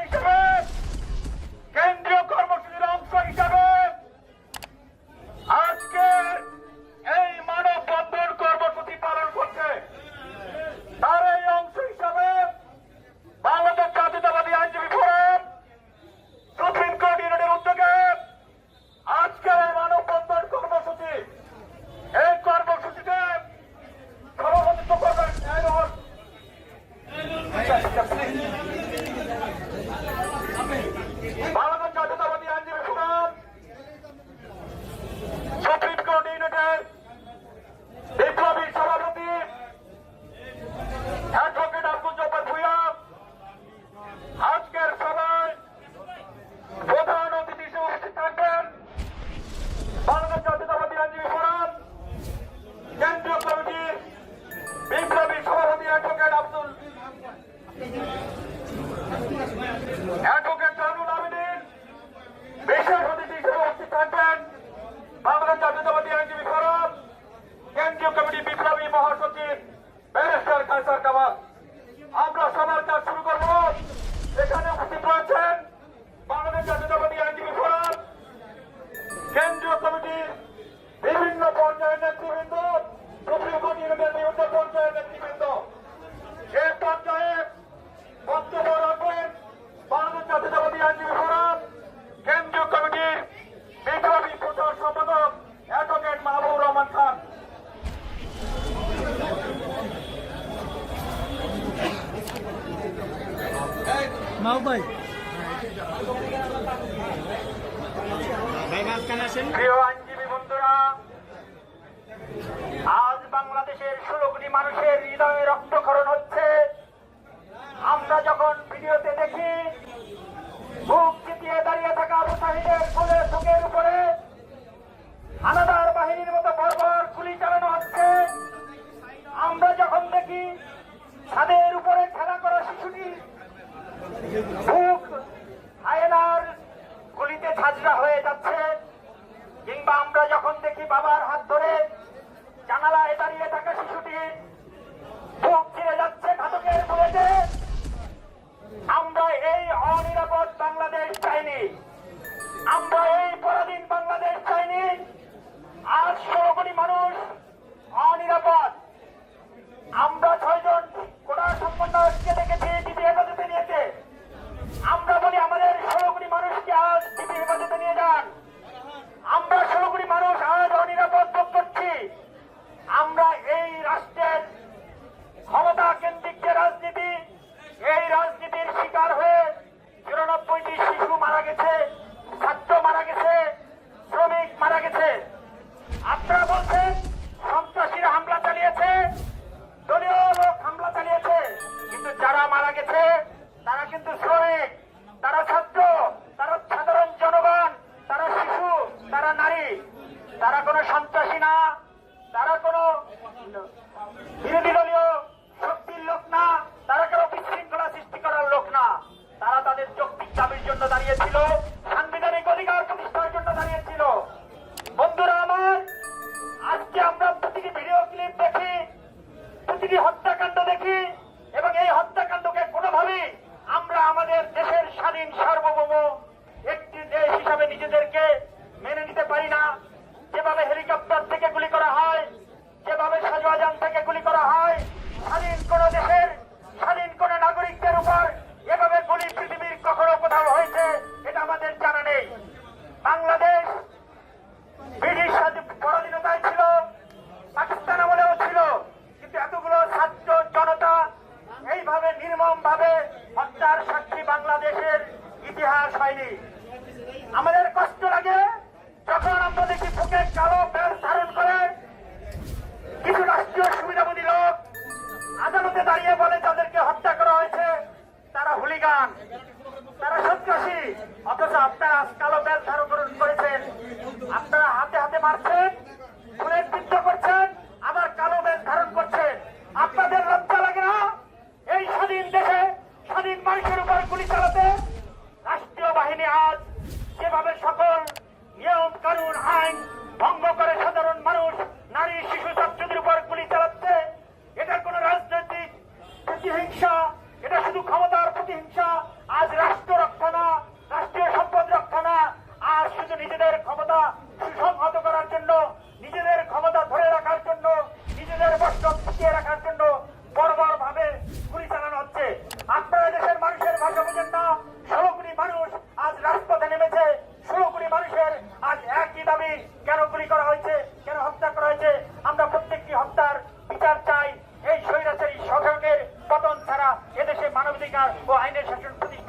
হিসেবে কেন্দ্রীয় কর্মসূচির অংশ হিসাবে আজকে এই মানববন্ধন কর্মসূচি পালন করছে। তার এই অংশ হিসাবে বাংলাদেশ জাতীয়তাবাদী আইনজীবী ফোরাম সুপ্রিম কোর্ট ইউনিটের উদ্যোগে আজকের এই মানববন্ধন কর্মসূচি, এই কর্মসূচিতে সভাপতিত্ব করবেন বাংলাদেশ জাতীয়তাবাদী আইনজীবী ফোরাম সুপ্রিম কোর্ট ইউনিটের বিপ্লবী সভাপতি অ্যাডভোকেট আব্দুল জব্বার ভূঁইয়া। আজকের সভায় প্রধান অতিথি হিসেবে উপস্থিত থাকবেন বাংলাদেশ জাতীয়তাবাদী আইনজীবী ফোরাম কেন্দ্রীয় কমিটির বিপ্লবী সভাপতি অ্যাডভোকেট জানুল আবেদিন। বিশেষ অতিথি হিসেবে উপস্থিত থাকবেন বাংলাদেশ জাতীয়তাবাদী আইনজীবী ফোরাম কেন্দ্রীয় কমিটি বিপ্লবী মহাসচিব ব্যারিস্টার কায়সার কামাল। আমরা সবার কাজ শুরু করব। এখানে উপস্থিত রয়েছেন বাংলাদেশ জাতীয়তাবাদী আইনজীবী ফোরাম কেন্দ্রীয় কমিটির বিভিন্ন পর্যায়ের নেতৃবৃন্দ, সুপ্রিম কোর্ট ইউনিটের বিভিন্ন পর্যায়ের নেতৃবৃন্দ। এই পর্যায়ে বক্তব্য রাখবেন বাংলাদেশ জাতীয়তাবাদী আইনজীবী ফোরাম কেন্দ্রীয় কমিটির বিপ্লবী প্রচার সম্পাদক অ্যাডভোকেট মাহবুবুর রহমান খান। প্রিয় আইনজীবী বন্ধুরা, আজ বাংলাদেশের 16 কোটি মানুষের হৃদয়ে রক্তক্ষরণ হচ্ছে। আমরা যখন ভিডিওতে দেখি বুক চিতিয়ে দাঁড়িয়ে থাকা আবু সাহিদের কোলে চোখের উপরে হানাদার বাহিনীর মতো বর্বর গুলি চালানো হচ্ছে, আমরা যখন দেখি ছাদের উপরে খেলা করা শিশুটি বুক হায়নার গুলিতে ঝাঁঝরা হয়ে যাচ্ছে, কিংবা আমরা যখন দেখি বাবার হাত ধরে জানালায় দাঁড়িয়ে থাকা শিশুটি বুক ছিঁড়ে যাচ্ছে ঘাতকের গুলিতে, আমরা এই অনিরাপদ বাংলাদেশ চাইনি, আমরা এই পরাধীন বাংলাদেশ চাইনি। আজ 16 কোটি মানুষ অনিরাপদ। আমরা 6 জন কোটা সম্পন্ন আজকে দেখেছি ডিবি হেফাজতে নিয়েছে। আমরা বলি আমাদের 16 কোটি মানুষকে আজ ডিবি হেফাজতে নিয়ে যান। আমরা 16 কোটি মানুষ আজ অনিরাপদ বোধ করছি। আমরা এই রাষ্ট্রের ক্ষমতা কেন্দ্রিক যে রাজনীতি, এই রাজনীতির শিকার হয়ে 94টি শিশু মারা গেছে, ছাত্র মারা গেছে, শ্রমিক মারা গেছে। আপনারা বলছেন সন্ত্রাসীরা হামলা চালিয়েছে, দলীয় লোক হামলা চালিয়েছে, কিন্তু যারা মারা গেছে তারা কিন্তু শ্রমিক, তারা ছাত্র, তারা সাধারণ জনগণ, তারা শিশু, তারা নারী। তারা কোনো সন্ত্রাসী না, তারা কোনো বিরোধী দলীয় শক্তির লোক না, তারা কেউ বিশৃঙ্খলা সৃষ্টি করার লোক না। তারা তাদের যৌক্তিক দাবির জন্য দাঁড়িয়েছিল, সাংবিধানিক অধিকার প্রতিষ্ঠার জন্য দাঁড়িয়েছিল। বন্ধুরা আমার, আজকে আমরা প্রতিটি ভিডিও ক্লিপ দেখি, প্রতিটি হত্যাকাণ্ড দেখি, এবং এই হত্যাকাণ্ডকে কোনোভাবেই আমরা আমাদের দেশের স্বাধীন সার্বভৌম একটি দেশ হিসাবে নিজেদেরকে মেনে নিতে পারি না। যেভাবে হেলিকপ্টার থেকে গুলি করা হয়, যেভাবে সাজোয়াজান থেকে গুলি করা হয়, স্বাধীন কোন দেশের স্বাধীন কোন নাগরিকদের উপর এভাবে গুলি পৃথিবীর কখনো কোথাও হয়েছে এটা আমাদের জানা নেই। বাংলাদেশ ব্রিটিশ পরাধীনতায় ছিল, পাকিস্তান আমলেও ছিল, কিন্তু এতগুলো ছাত্র জনতা এইভাবে নির্মম ভাবে হত্যার সাক্ষী বাংলাদেশের ইতিহাস হয়নি। আমাদের কষ্ট লাগে যখন আমরা দেখি বুকে কালো বেল্ট ধারণ করে কিছু রাষ্ট্রীয় সুবিধাভোগী লোক আদালতে দাঁড়িয়ে বলে যাদেরকে হত্যা করা হয়েছে তারা হুলিগান, তারা সন্ত্রাসী, অথচ আপনারা কালো বেল্ট ধারণ করেছেন, আপনারা হাতে হাতে মারছেন, ফুলের বৃদ্ধ করছেন, আবার কালো বেল্ট ধারণ করছেন। আপনাদের লজ্জা লাগে না এই স্বাধীন দেশে স্বাধীন মানুষের উপর গুলি চালাতে? রাষ্ট্রীয় বাহিনী আজ যেভাবে সকল নিয়ম কানুন আইন ভঙ্গ করে সাধারণ মানুষ, নারী, শিশু, ছাত্রদের উপর গুলি চালাচ্ছে, এটার কোন রাজনৈতিক প্রতিহিংসা, এটা শুধু ক্ষমতার প্রতিহিংসা। আজ রাষ্ট্র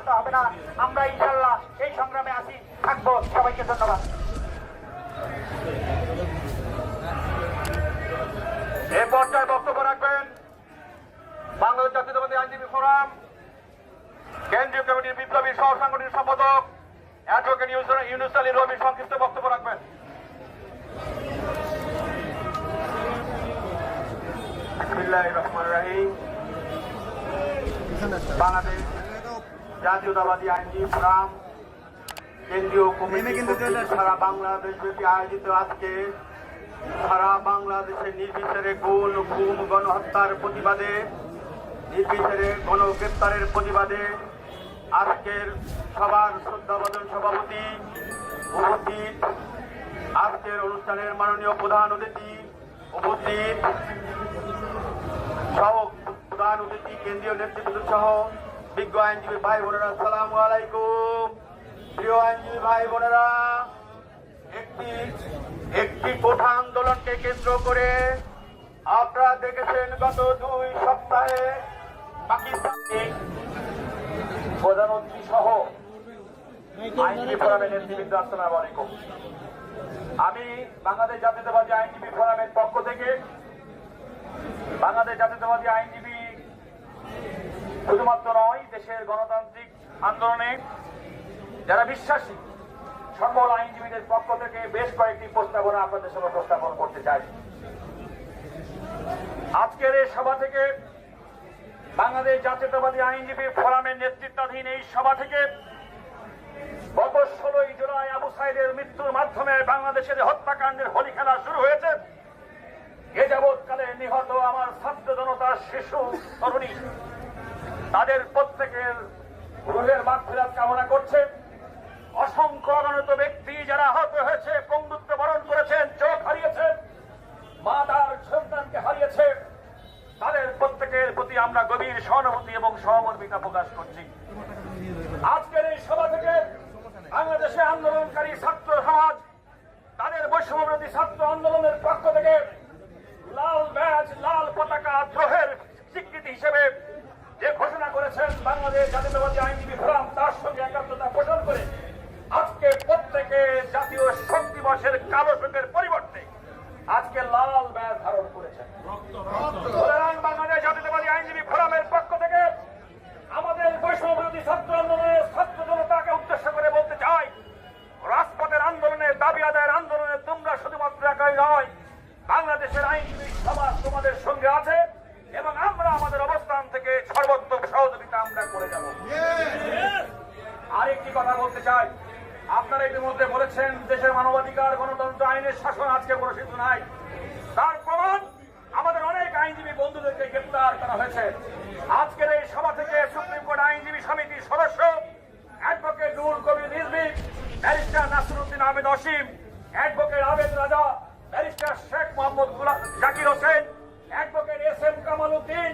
ব্যর্থ হবে না। আমরা ইনশাল্লাহ এই সংগ্রামে আছি, থাকবো। সবাইকে ধন্যবাদ। এই পর্যায়ে বক্তব্য রাখবেন বাংলাদেশ জাতীয়তাবাদী আইনজীবী ফোরাম কেন্দ্রীয় কমিটির বিপ্লবী সহ সাংগঠনিক সম্পাদক অ্যাডভোকেট ইউনুস আলী রবি সংক্ষিপ্ত বক্তব্য রাখবেন। বিসমিল্লাহির রহমানির রহিম। বাংলাদেশ জাতীয়তাবাদী আইনজীবী ফোরাম কেন্দ্রীয় কমিটি কর্তৃক সারা বাংলাদেশ ব্যাপী আয়োজিত আজকে সারা বাংলাদেশের নির্বিচারে গুম, গণহত্যার প্রতিবাদে, নির্বিচারে গণগ্রেপ্তারের প্রতিবাদে আজকের সবার শ্রদ্ধাভাজন সভাপতি উপস্থিত, আজকের অনুষ্ঠানের মাননীয় প্রধান অতিথি উপস্থিত, সহ প্রধান অতিথি কেন্দ্রীয় নেতৃবৃন্দ সহ বিজ্ঞ আইনজীবী ভাই বোনেরা, আসসালামু আলাইকুম। প্রিয় আইনজীবী ভাই বোনেরা, একটি কোঠা আন্দোলনকে কেন্দ্র করে আপনারা দেখেছেন গত 2 সপ্তাহে পাকিস্তানি প্রধানমন্ত্রী সহ আইনজীবী ফোরামের নেতৃবৃন্দ, আসসালামু আলাইকুম। আমি বাংলাদেশ জাতীয়তাবাদী আইনজীবী ফোরামের পক্ষ থেকে বাংলাদেশ জাতীয়তাবাদী আইনজীবী শুধুমাত্র নয়, দেশের গণতান্ত্রিক আন্দোলনে যারা বিশ্বাসী সকল আইনজীবীদের পক্ষ থেকে বেশ কয়েকটি প্রস্তাবনা আপনাদের সামনে উপস্থাপন করতে চাই। আজকের এই সভা থেকে বাংলাদেশ জাতীয়তাবাদী আইনজীবী ফোরামের নেতৃত্বাধীন এই সভা থেকে গত 16 জুলাই আবু সাইদের মৃত্যুর মাধ্যমে বাংলাদেশের হত্যাকাণ্ডের হোলি খেলা শুরু হয়েছে। এ যাবৎকালে নিহত আমার ছাত্র জনতা, শিশু, তরুণী, তাদের প্রত্যেকের রুহের মাগফিরাত কামনা করছে। অসংখ্য অগণিত ব্যক্তি যারা আহত হয়েছে, পঙ্গুত্ব বরণ করেছেন, চোখ হারিয়েছেন, মা তার সন্তানকে হারিয়েছে, তাদের প্রত্যেকের প্রতি আমরা গভীর সহানুভূতি এবং সহমর্মিতা প্রকাশ করছি। আজকের এই সভা থেকে বাংলাদেশে আন্দোলনকারী ছাত্র সমাজ তাদের বৈষম্যবিরোধী ছাত্র আন্দোলনের পক্ষ থেকে লাল ব্যাজ, লাল পতাকা দ্রোহের স্বীকৃতি হিসেবে যে ঘোষণা করেছেন বাংলাদেশ জাতীয়তাবাদী আইনজীবী ফোরাম, তার সঙ্গে একাত্মতা পোষণ করে আজকে প্রত্যেকে জাতীয় শক্তি দিবসের কালো শোকের পরিবর্তে আজকে লাল ব্যাজ ধারণ করেছেন। সুতরাং বাংলাদেশ জাতীয়তাবাদী আইনজীবী ফোরামের পক্ষ থেকে আমাদের বৈষম্যবিরোধী ছাত্র আন্দোলনের ছাত্র জনতাকে উদ্দেশ্য করে বলতে চাই, রাজপথের আন্দোলনে, দাবি আদায়ের আন্দোলনে তোমরা শুধুমাত্র একাই নয়, বাংলাদেশের আইনজীবী সমাজ তোমাদের সঙ্গে আছে এবং আমরা আমাদের অবস্থান থেকে সর্বোত্তম সহযোগিতা আমরা করে যাব। আরেকটি কথা বলতে চাই, আপনারা ইতিমধ্যে বলেছেন দেশের মানবাধিকার, গণতন্ত্র, আইনের শাসন আজকে প্রতিষ্ঠিত নাই। তার প্রমাণ আমাদের অনেক আইনজীবী বন্ধুদেরকে গ্রেপ্তার করা হয়েছে। আজকের এই সভা থেকে সুপ্রিম কোর্ট আইনজীবী সমিতির সদস্য advocate Ruhul Kabir Rizvi, barrister Nasiruddin Ahmed Asim, advocate Abed Raja, barrister Sheikh Mohammad Zakir Hossain, advocate SM Kamal Uddin,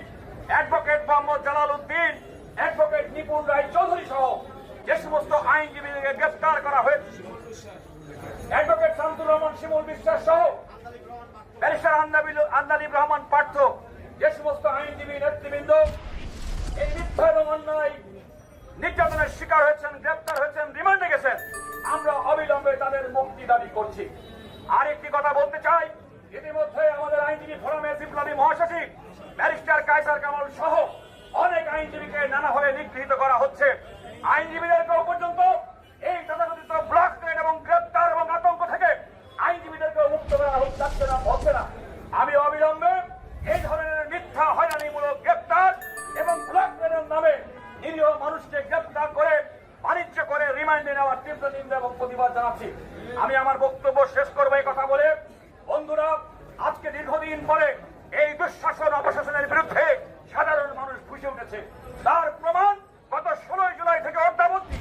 advocate Mohammad Jalal Uddin, advocate Nipun Roy Chowdhury সহ যে সমস্ত আইনজীবীকে গ্রেফতার করা হয়েছে, অ্যাডভোকেট শামসুর রহমান শিমুল বিশ্বাস সহ ব্যারিস্টার আন্দালিব রহমান পার্থ, যে সমস্ত আইনজীবী নেতৃবৃন্দ এই মিথ্যা এবং অন্যায় নির্যাতনের শিকার হয়েছেন, গ্রেফতার হয়েছেন, রিমান্ডে গেছেন, আমরা অবিলম্বে তাদের মুক্তি দাবি করছি। আরেকটি কথা বলতে চাই, ইতিমধ্যে আমাদের আইনজীবী ফোরামের বিপ্লবী মহাসচিব ব্যারিস্টার কায়সার কামাল সহ অনেক আইনজীবীকে নানাভাবে নিগৃহীত করা হচ্ছে। আইনজীবীদেরকেও পর্যন্ত এই তথাকথিত ব্লক ট্রেন এবং গ্রেপ্তার এবং আতঙ্ক থেকে আইনজীবীদেরকেও মুক্ত করা যাচ্ছে না, হচ্ছে না। আমি অবিলম্বে এই ধরনের মিথ্যা হয়রানিমূলক গ্রেপ্তার এবং ব্লক ট্রেনের নামে নিরীহ মানুষকে গ্রেপ্তার করে বাণিজ্য করে রিমান্ডে নেওয়ার তীব্র নিন্দা এবং প্রতিবাদ জানাচ্ছি। আমি আমার বক্তব্য শেষ করবো এই কথা বলে, বন্ধুরা, আজকে দীর্ঘদিন পরে এই দুঃশাসন অপশাসনের বিরুদ্ধে সাধারণ মানুষ ফুঁসে উঠেছে। তার প্রমাণ গত 16 জুলাই থেকে অদ্যাবধি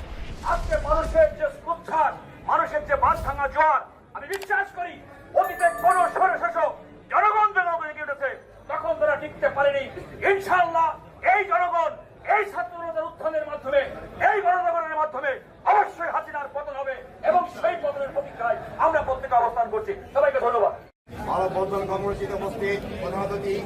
আজকে মানুষের যে উচ্ছ্বাস, মানুষের যে বাঁধ ভাঙা জোয়ার, আমি বিশ্বাস করি অতীতে কোন সরশাসক জনগণ যখন এগিয়ে উঠেছে তখন তারা টিকতে পারেনি। ইনশাআল্লাহ এই জনগণ এই ছাত্রদের উত্থানের মাধ্যমে, এই গণজাগরণের মাধ্যমে অবশ্যই হাসিনার পতন হবে এবং সেই পতনের প্রতীক্ষায় আমরা প্রত্যেকে অবস্থান করছি। সবাইকে ধন্যবাদ। মানববন্ধন কর্মসূচিতে উপস্থিত প্রধান অতিথি